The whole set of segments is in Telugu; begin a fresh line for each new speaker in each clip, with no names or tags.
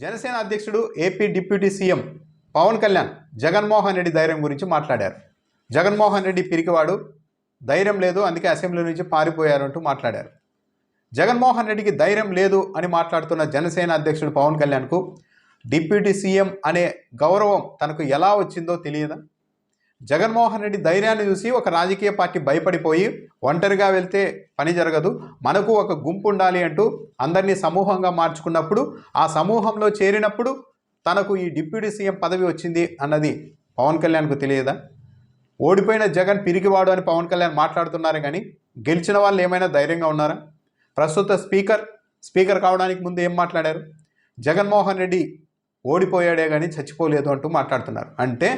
జనసేన అధ్యక్షుడు AP deputy CM Pawan Kalyan Jaganmohan Reddy ధైర్యం గురించి మాట్లాడారు. జగన్మోహన్ రెడ్డి పిరికివాడు, ధైర్యం లేదు, అందుకే అసెంబ్లీ నుంచి పారిపోయారు అంటూ మాట్లాడారు. జగన్మోహన్ రెడ్డికి ధైర్యం లేదు అని మాట్లాడుతున్న జనసేన అధ్యక్షుడు పవన్ కళ్యాణ్కు డిప్యూటీ సీఎం అనే గౌరవం తనకు ఎలా వచ్చిందో తెలియదా? జగన్మోహన్ రెడ్డి ధైర్యాన్ని చూసి ఒక రాజకీయ పార్టీ భయపడిపోయి ఒంటరిగా వెళ్తే పని జరగదు, మనకు ఒక గుంపు ఉండాలి అంటూ అందరినీ సమూహంగా మార్చుకున్నప్పుడు, ఆ సమూహంలో చేరినప్పుడు తనకు ఈ డిప్యూటీ సీఎం పదవి వచ్చింది అన్నది పవన్ కళ్యాణ్కు తెలియదా? ఓడిపోయిన జగన్ పిరికివాడు అని పవన్ కళ్యాణ్ మాట్లాడుతున్నారు, కానీ గెలిచిన వాళ్ళు ఏమైనా ధైర్యంగా ఉన్నారా? ప్రస్తుత స్పీకర్ కావడానికి ముందు ఏం మాట్లాడారు? జగన్మోహన్ రెడ్డి ఓడిపోయాడే కానీ చచ్చిపోలేదు అంటూ మాట్లాడుతున్నారు. అంటే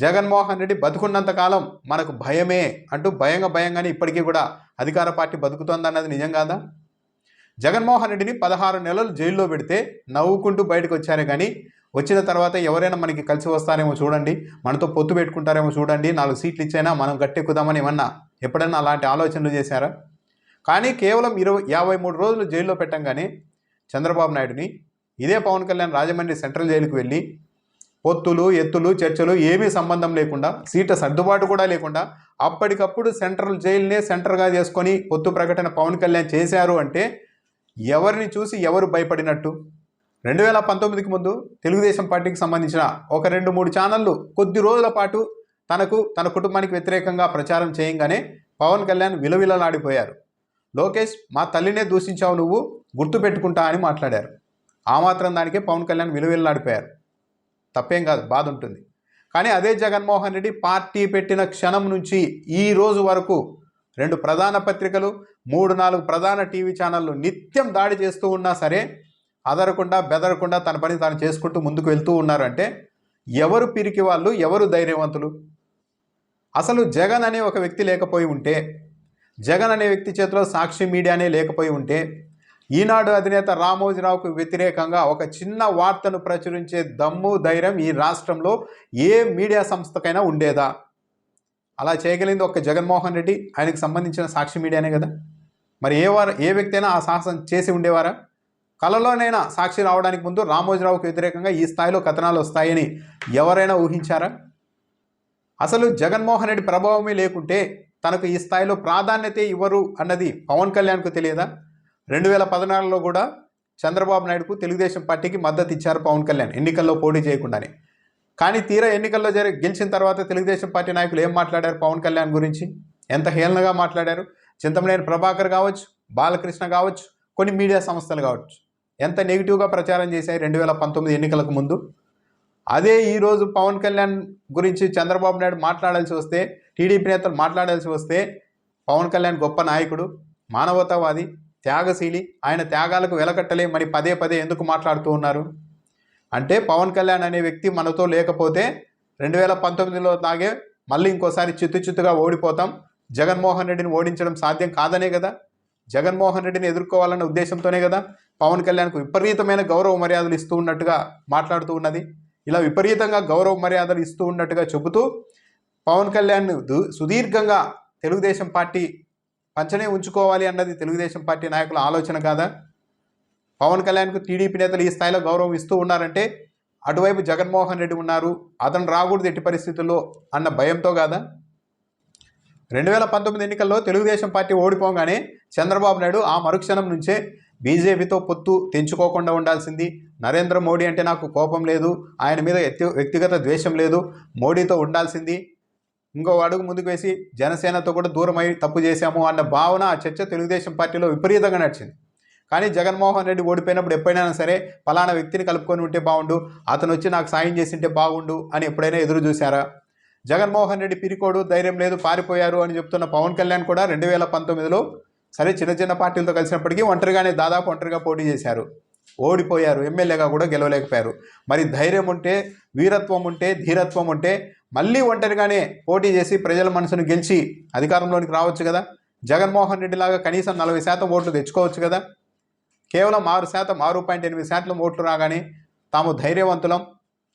జగన్మోహన్ రెడ్డి బతుకున్నంతకాలం మనకు భయమే అంటూ భయంగానే ఇప్పటికీ కూడా అధికార పార్టీ బతుకుతోందన్నది నిజం కాదా? జగన్మోహన్ రెడ్డిని 16 నెలలు జైల్లో పెడితే నవ్వుకుంటూ బయటకు వచ్చారే కానీ వచ్చిన తర్వాత ఎవరైనా మనకి కలిసి వస్తారేమో చూడండి, మనతో పొత్తు పెట్టుకుంటారేమో చూడండి, 4 సీట్లు ఇచ్చైనా మనం గట్టెక్కుదామని ఏమన్నా ఎప్పుడన్నా అలాంటి ఆలోచనలు చేశారా? కానీ కేవలం 53 రోజులు జైల్లో పెట్టంగానే చంద్రబాబు నాయుడుని ఇదే పవన్ కళ్యాణ్ రాజమండ్రి సెంట్రల్ జైలుకు వెళ్ళి పొత్తులు, ఎత్తులు, చర్చలు ఏమీ సంబంధం లేకుండా, సీట్ల సర్దుబాటు కూడా లేకుండా అప్పటికప్పుడు సెంట్రల్ జైలునే సెంటర్గా చేసుకొని పొత్తు ప్రకటన పవన్ కళ్యాణ్ చేశారు అంటే ఎవరిని చూసి ఎవరు భయపడినట్టు? 2019కి ముందు తెలుగుదేశం పార్టీకి సంబంధించిన ఒక 2-3 ఛానళ్ళు కొద్ది రోజుల పాటు తన కుటుంబానికి వ్యతిరేకంగా ప్రచారం చేయంగానే పవన్ కళ్యాణ్ విలవిలలాడిపోయారు. లోకేష్, మా తల్లినే దూషించావు నువ్వు, గుర్తుపెట్టుకుంటా అని మాట్లాడారు. ఆ మాత్రం దానికే పవన్ కళ్యాణ్ విలవిలలాడిపోయారు. తప్పేం కాదు, బాధ ఉంటుంది. కానీ అదే జగన్మోహన్ రెడ్డి పార్టీ పెట్టిన క్షణం నుంచి ఈ రోజు వరకు 2 ప్రధాన పత్రికలు, 3-4 ప్రధాన టీవీ ఛానళ్ళు నిత్యం దాడి చేస్తూ ఉన్నా సరే అదరకుండా బెదరకుండా తన పని తాను చేసుకుంటూ ముందుకు వెళ్తూ ఉన్నారంటే ఎవరు పిరికి వాళ్ళు, ఎవరు ధైర్యవంతులు? అసలు జగన్ అనే ఒక వ్యక్తి లేకపోయి ఉంటే, జగన్ అనే వ్యక్తి చేతిలో సాక్షి మీడియానే లేకపోయి ఉంటే, ఈనాడు అధినేత రామోజీరావుకు వ్యతిరేకంగా ఒక చిన్న వార్తను ప్రచురించే దమ్ము, ధైర్యం ఈ రాష్ట్రంలో ఏ మీడియా సంస్థకైనా ఉండేదా? అలా చేయగలిగింది ఒక్క జగన్మోహన్ రెడ్డి, ఆయనకు సంబంధించిన సాక్షి మీడియానే కదా. మరి ఏ వ్యక్తి అయినా ఆ సాహసం చేసి ఉండేవారా? కలలోనైనా సాక్షి రావడానికి ముందు రామోజీరావుకు వ్యతిరేకంగా ఈ స్థాయిలో కథనాలు వస్తాయని ఎవరైనా ఊహించారా? అసలు జగన్మోహన్ రెడ్డి ప్రభావమే లేకుంటే తనకు ఈ స్థాయిలో ప్రాధాన్యత ఇవ్వరు అన్నది పవన్ కళ్యాణ్కు తెలియదా? 2014లో కూడా చంద్రబాబు నాయుడుకు తెలుగుదేశం పార్టీకి మద్దతు ఇచ్చారు పవన్ కళ్యాణ్, ఎన్నికల్లో పోటీ చేయకుండానే. కానీ తీరా ఎన్నికల్లో గెలిచిన తర్వాత తెలుగుదేశం పార్టీ నాయకులు ఏం మాట్లాడారు పవన్ కళ్యాణ్ గురించి? ఎంత హేళనగా మాట్లాడారు. చింతమనేని ప్రభాకర్ కావచ్చు, బాలకృష్ణ కావచ్చు, కొన్ని మీడియా సంస్థలు కావచ్చు, ఎంత నెగిటివ్గా ప్రచారం చేశాయి 2019 ఎన్నికలకు ముందు. అదే ఈరోజు పవన్ కళ్యాణ్ గురించి చంద్రబాబు నాయుడు మాట్లాడాల్సి వస్తే, టీడీపీ నేతలు మాట్లాడాల్సి వస్తే పవన్ కళ్యాణ్ గొప్ప నాయకుడు, మానవతావాది, త్యాగశీలి, ఆయన త్యాగాలకు వెలకట్టలేమని పదే ఎందుకు మాట్లాడుతూ ఉన్నారు? అంటే పవన్ కళ్యాణ్ అనే వ్యక్తి మనతో లేకపోతే 2019లో లాగే మళ్ళీ ఇంకోసారి చిత్తుగా ఓడిపోతాం, జగన్మోహన్ రెడ్డిని ఓడించడం సాధ్యం కాదనే కదా. జగన్మోహన్ రెడ్డిని ఎదుర్కోవాలన్న ఉద్దేశంతోనే కదా పవన్ కళ్యాణ్కు విపరీతమైన గౌరవ మర్యాదలు ఇస్తూ ఉన్నట్టుగా మాట్లాడుతూ ఉన్నది. ఇలా విపరీతంగా గౌరవ మర్యాదలు ఇస్తూ ఉన్నట్టుగా చెబుతూ పవన్ కళ్యాణ్ సుదీర్ఘంగా తెలుగుదేశం పార్టీ పంచనే ఉంచుకోవాలి అన్నది తెలుగుదేశం పార్టీ నాయకుల ఆలోచన కాదా? పవన్ కళ్యాణ్కు టీడీపీ నేతలు ఈ స్థాయిలో గౌరవం ఇస్తూ ఉన్నారంటే అటువైపు జగన్మోహన్ రెడ్డి ఉన్నారు, అతను రాకూడదు ఎట్టి పరిస్థితుల్లో అన్న భయంతో కాదా? 2019 ఎన్నికల్లో తెలుగుదేశం పార్టీ ఓడిపోగానే చంద్రబాబు నాయుడు ఆ మరుక్షణం నుంచే బీజేపీతో పొత్తు తెంచుకోకుండా ఉండాల్సింది, నరేంద్ర మోడీ అంటే నాకు కోపం లేదు, ఆయన మీద వ్యక్తిగత ద్వేషం లేదు, మోడీతో ఉండాల్సింది, ఇంకో అడుగు ముందుకు వేసి జనసేనతో కూడా దూరమై తప్పు చేశాము అన్న భావన, ఆ చర్చ తెలుగుదేశం పార్టీలో విపరీతంగా నడిచింది. కానీ జగన్మోహన్ రెడ్డి ఓడిపోయినప్పుడు ఎప్పుడైనా సరే ఫలానా వ్యక్తిని కలుపుకొని ఉంటే బాగుండు, అతను వచ్చి నాకు సాయం చేసింటే బాగుండు అని ఎప్పుడైనా ఎదురు చూశారా? జగన్మోహన్ రెడ్డి పిరికోడు, ధైర్యం లేదు, పారిపోయారు అని చెప్తున్న పవన్ కళ్యాణ్ కూడా 2019లో సరే చిన్న పార్టీలతో కలిసినప్పటికీ దాదాపు ఒంటరిగా పోటీ చేశారు, ఓడిపోయారు, ఎమ్మెల్యేగా కూడా గెలవలేకపోయారు. మరి ధైర్యం ఉంటే, వీరత్వం ఉంటే, ధీరత్వం ఉంటే మళ్ళీ ఒంటరిగానే పోటీ చేసి ప్రజల మనసును గెలిచి అధికారంలోనికి రావచ్చు కదా. జగన్మోహన్ రెడ్డి లాగా కనీసం 40% ఓట్లు తెచ్చుకోవచ్చు కదా. కేవలం 6.8% ఓట్లు రాగానే తాము ధైర్యవంతులం,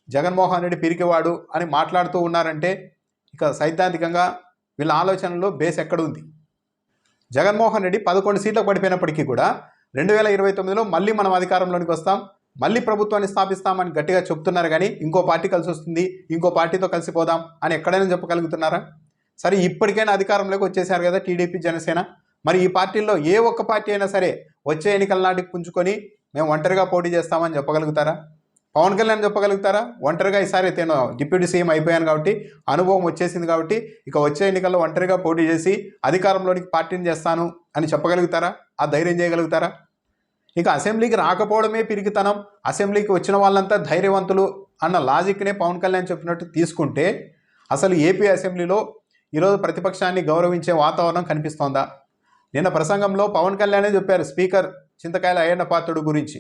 జగన్మోహన్ రెడ్డి పిరికివాడు అని మాట్లాడుతూ ఉన్నారంటే ఇక సైద్ధాంతికంగా వీళ్ళ ఆలోచనలో బేస్ ఎక్కడుంది? జగన్మోహన్ రెడ్డి 11 సీట్లకు పడిపోయినప్పటికీ కూడా 2029లో మళ్ళీ మనం అధికారంలోనికి వస్తాం, మళ్ళీ ప్రభుత్వాన్ని స్థాపిస్తామని గట్టిగా చెప్తున్నారు కానీ ఇంకో పార్టీ కలిసి వస్తుంది, ఇంకో పార్టీతో కలిసిపోదాం అని ఎక్కడైనా చెప్పగలుగుతున్నారా? సరే, ఇప్పటికైనా అధికారంలోకి వచ్చేసారు కదా టీడీపీ, జనసేన. మరి ఈ పార్టీల్లో ఏ ఒక్క పార్టీ అయినా సరే వచ్చే ఎన్నికల నాటికి పుంజుకొని మేము ఒంటరిగా పోటీ చేస్తామని చెప్పగలుగుతారా? పవన్ కళ్యాణ్ చెప్పగలుగుతారా? ఒంటరిగా ఈసారి నేను డిప్యూటీ సీఎం అయిపోయాను కాబట్టి, అనుభవం వచ్చేసింది కాబట్టి, ఇక వచ్చే ఎన్నికల్లో ఒంటరిగా పోటీ చేసి అధికారంలోనికి పార్టీని చేస్తాను అని చెప్పగలుగుతారా? ఆ ధైర్యం చేయగలుగుతారా? ఇక అసెంబ్లీకి రాకపోవడమే పిరికితనం, అసెంబ్లీకి వచ్చిన వాళ్ళంతా ధైర్యవంతులు అన్న లాజిక్నే పవన్ కళ్యాణ్ చెప్పినట్టు తీసుకుంటే అసలు ఏపీ అసెంబ్లీలో ఈరోజు ప్రతిపక్షాన్ని గౌరవించే వాతావరణం కనిపిస్తోందా? నిన్న ప్రసంగంలో పవన్ కళ్యాణే చెప్పారు స్పీకర్ చింతకాయల అయ్యన్న పాత్రుడు గురించి,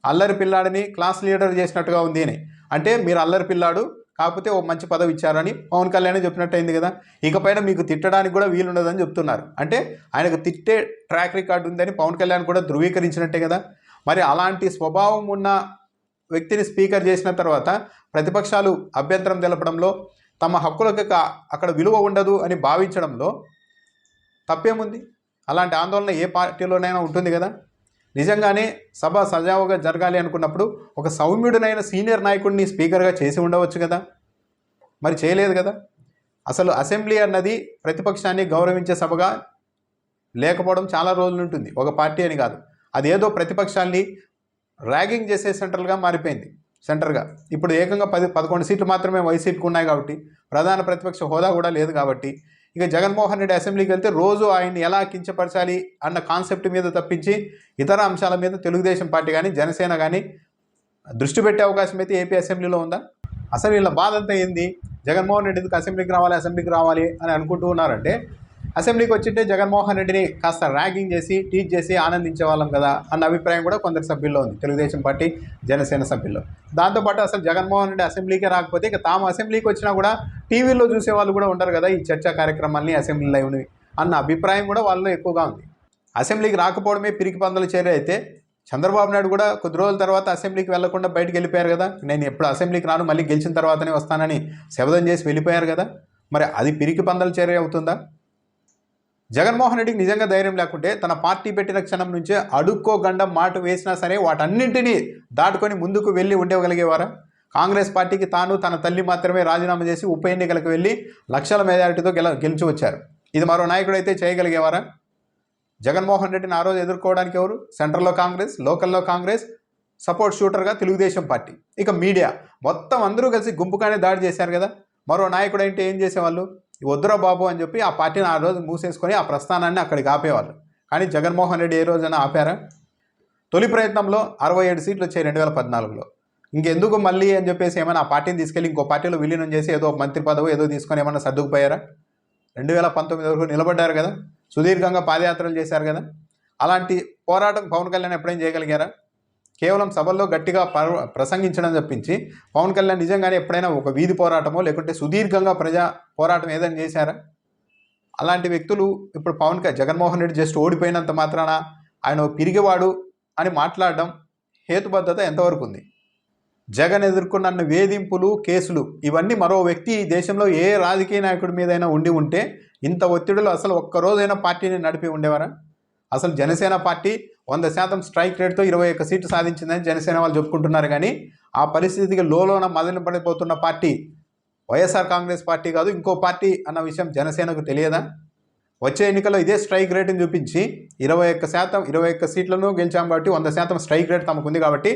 అల్లరి పిల్లాడిని క్లాస్ లీడర్ చేసినట్టుగా ఉంది అని. అంటే మీరు అల్లరి పిల్లాడు కాకపోతే ఓ మంచి పదవి ఇచ్చారని పవన్ కళ్యాణ్ చెప్పినట్టు అయింది కదా. ఇకపైన మీకు తిట్టడానికి కూడా వీలుండదని చెప్తున్నారు. అంటే ఆయనకు తిట్టే ట్రాక్ రికార్డు ఉందని పవన్ కళ్యాణ్ కూడా ధృవీకరించినట్టే కదా. మరి అలాంటి స్వభావం ఉన్న వ్యక్తిని స్పీకర్ చేసిన తర్వాత ప్రతిపక్షాలు అభ్యంతరం తెలపడంలో, తమ హక్కులకు అక్కడ విలువ ఉండదు అని భావించడంలో తప్పేముంది? అలాంటి ఆందోళన ఏ పార్టీలోనైనా ఉంటుంది కదా. నిజంగానే సభ సజావుగా జరగాలి అనుకున్నప్పుడు ఒక సౌమ్యుడినైన సీనియర్ నాయకుడిని స్పీకర్గా చేసి ఉండవచ్చు కదా. మరి చేయలేదు కదా. అసలు అసెంబ్లీ అన్నది ప్రతిపక్షాన్ని గౌరవించే సభగా లేకపోవడం చాలా రోజులు ఉంటుంది, ఒక పార్టీ అని కాదు. అదేదో ప్రతిపక్షాన్ని ర్యాగింగ్ చేసే సెంటర్గా మారిపోయింది. సెంటర్గా ఇప్పుడు ఏకంగా 11 సీట్లు మాత్రమే వైసీపీకి ఉన్నాయి కాబట్టి, ప్రధాన ప్రతిపక్ష హోదా కూడా లేదు కాబట్టి, ఇక జగన్మోహన్ రెడ్డి అసెంబ్లీకి వెళ్తే రోజు ఆయన్ని ఎలా కించపరచాలి అన్న కాన్సెప్ట్ మీద తప్పించి ఇతర అంశాల మీద తెలుగుదేశం పార్టీ కానీ జనసేన కానీ దృష్టి పెట్టే అవకాశం అయితే ఏపీ అసెంబ్లీలో ఉందా? అసలు వీళ్ళ బాధ అంతా ఏంది? జగన్మోహన్ రెడ్డి ఎందుకు అసెంబ్లీకి రావాలి అని అనుకుంటూ ఉన్నారంటే, అసెంబ్లీకి వచ్చింటే జగన్మోహన్ రెడ్డిని కాస్త ర్యాగింగ్ చేసి టీచ్ చేసి ఆనందించే వాళ్ళం కదా అన్న అభిప్రాయం కూడా కొందరు సభ్యుల్లో ఉంది, తెలుగుదేశం పార్టీ జనసేన సభ్యుల్లో. దాంతోపాటు అసలు జగన్మోహన్ రెడ్డి అసెంబ్లీకే రాకపోతే ఇక తాము అసెంబ్లీకి వచ్చినా కూడా టీవీలో చూసే వాళ్ళు కూడా ఉండరు కదా ఈ చర్చా కార్యక్రమాల్ని, అసెంబ్లీ లైవ్ని అన్న అభిప్రాయం కూడా వాళ్ళలో ఎక్కువగా ఉంది. అసెంబ్లీకి రాకపోవడమే పిరికి పందల చర్య అయితే చంద్రబాబు నాయుడు కూడా కొద్ది రోజుల తర్వాత అసెంబ్లీకి వెళ్లకుండా బయటకు వెళ్ళిపోయారు కదా. నేను ఎప్పుడు అసెంబ్లీకి రాను, మళ్ళీ గెలిచిన తర్వాతనే వస్తానని శపథం చేసి వెళ్ళిపోయారు కదా. మరి అది పిరికి పందల చర్య అవుతుందా? జగన్మోహన్ రెడ్డికి నిజంగా ధైర్యం లేకుంటే తన పార్టీ పెట్టిన క్షణం నుంచే అడుక్కో గండం మాట వేసినా సరే వాటన్నింటినీ దాటుకొని ముందుకు వెళ్ళి ఉండగలిగేవారా? కాంగ్రెస్ పార్టీకి తాను తన తల్లి మాత్రమే రాజీనామా చేసి ఉప ఎన్నికలకు వెళ్ళి లక్షల మెజారిటీతో గెలిచి వచ్చారు. ఇది మరో నాయకుడు అయితే చేయగలిగేవారా? జగన్మోహన్ రెడ్డిని ఆ రోజు ఎదుర్కోవడానికి ఎవరు? సెంట్రల్లో కాంగ్రెస్, లోకల్లో కాంగ్రెస్, సపోర్ట్ షూటర్గా తెలుగుదేశం పార్టీ, ఇక మీడియా, మొత్తం అందరూ కలిసి గుంపుగానే దాడి చేశారు కదా. మరో నాయకుడు అంటే ఏం చేసేవాళ్ళు? వద్దురా బాబు అని చెప్పి ఆ పార్టీని ఆ రోజు మూసేసుకొని ఆ ప్రస్థానాన్ని అక్కడికి ఆపేవాళ్ళు. కానీ జగన్మోహన్ రెడ్డి ఏ రోజైనా ఆపారా? తొలి ప్రయత్నంలో 67 సీట్లు వచ్చాయి 2014లో. ఇంకెందుకు మళ్ళీ అని చెప్పేసి ఏమైనా ఆ పార్టీని తీసుకెళ్ళి ఇంకో పార్టీలో విలీనం చేసి ఏదో మంత్రి పదవి ఏదో తీసుకొని ఏమన్నా సర్దుకుపోయారా? 2019 వరకు నిలబడ్డారు కదా, సుదీర్ఘంగా పాదయాత్రలు చేశారు కదా. అలాంటి పోరాటం పవన్ కళ్యాణ్ ఎప్పుడైనా చేయగలిగారా? కేవలం సభల్లో గట్టిగా ప్రసంగించడం తప్పించి పవన్ కళ్యాణ్ నిజంగానే ఎప్పుడైనా ఒక వీధి పోరాటమో లేకుంటే సుదీర్ఘంగా ప్రజా పోరాటం ఏదైనా చేశారా? అలాంటి వ్యక్తులు ఇప్పుడు జగన్మోహన్ రెడ్డి జస్ట్ ఓడిపోయినంత మాత్రాన ఆయన పిరిగివాడు అని మాట్లాడడం హేతుబద్ధత ఎంతవరకు ఉంది? జగన్ ఎదుర్కొన్న వేధింపులు, కేసులు ఇవన్నీ మరో వ్యక్తి ఈ దేశంలో ఏ రాజకీయ నాయకుడి మీదైనా ఉండి ఉంటే ఇంత ఒత్తిడిలో అసలు ఒక్కరోజైనా పార్టీని నడిపి ఉండేవారా? అసలు జనసేన పార్టీ 100% స్ట్రైక్ రేట్తో 21 సీట్లు సాధించిందని జనసేన వాళ్ళు చెప్పుకుంటున్నారు. కానీ ఆ పరిస్థితికి లోన మదన పడిపోతున్న పార్టీ వైఎస్ఆర్ కాంగ్రెస్ పార్టీ కాదు, ఇంకో పార్టీ అన్న విషయం జనసేనకు తెలియదా? వచ్చే ఎన్నికల్లో ఇదే స్ట్రైక్ రేటుని చూపించి 21 సీట్లను గెలిచాం కాబట్టి 100% స్ట్రైక్ రేట్ తమకుంది కాబట్టి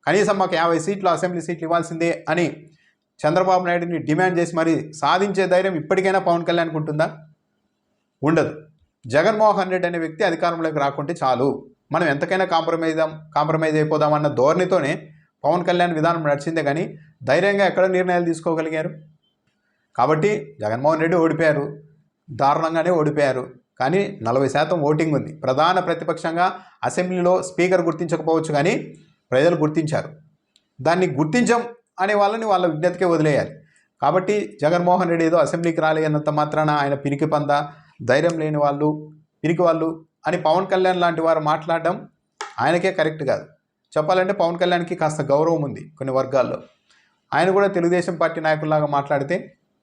కనీసం మాకు 50 సీట్లు అసెంబ్లీ సీట్లు ఇవ్వాల్సిందే అని చంద్రబాబు నాయుడిని డిమాండ్ చేసి మరి సాధించే ధైర్యం ఇప్పటికైనా పవన్ కళ్యాణ్కి ఉంటుందా? ఉండదు. జగన్మోహన్ రెడ్డి అనే వ్యక్తి అధికారంలోకి రాకుంటే చాలు, మనం ఎంతకైనా కాంప్రమైజ్ అయిపోదామన్న ధోరణితోనే పవన్ కళ్యాణ్ విధానం నడిచిందే కానీ ధైర్యంగా ఎక్కడ నిర్ణయాలు తీసుకోగలిగారు? కాబట్టి జగన్మోహన్ రెడ్డి ఓడిపోయారు, దారుణంగానే ఓడిపోయారు. కానీ 40% ఓటింగ్ ఉంది. ప్రధాన ప్రతిపక్షంగా అసెంబ్లీలో స్పీకర్ గుర్తించకపోవచ్చు కానీ ప్రజలు గుర్తించారు. దాన్ని గుర్తించం అనే వాళ్ళని వాళ్ళ విజ్ఞతకే వదిలేయాలి. కాబట్టి జగన్మోహన్ రెడ్డి ఏదో అసెంబ్లీకి రాలేనంత మాత్రాన ఆయన పిరికి పంద, ధైర్యం లేని వాళ్ళు, పిరికి వాళ్ళు అని పవన్ కళ్యాణ్ లాంటి వారు మాట్లాడడం ఆయనకే కరెక్ట్ కాదు. చెప్పాలంటే పవన్ కళ్యాణ్కి కాస్త గౌరవం ఉంది కొన్ని వర్గాల్లో. ఆయన కూడా తెలుగుదేశం పార్టీ నాయకుల్లాగా మాట్లాడితే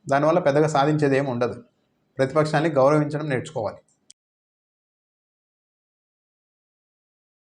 దానివల్ల పెద్దగా సాధించేది ఏమి ఉండదు. ప్రతిపక్షాన్ని గౌరవించడం నేర్చుకోవాలి.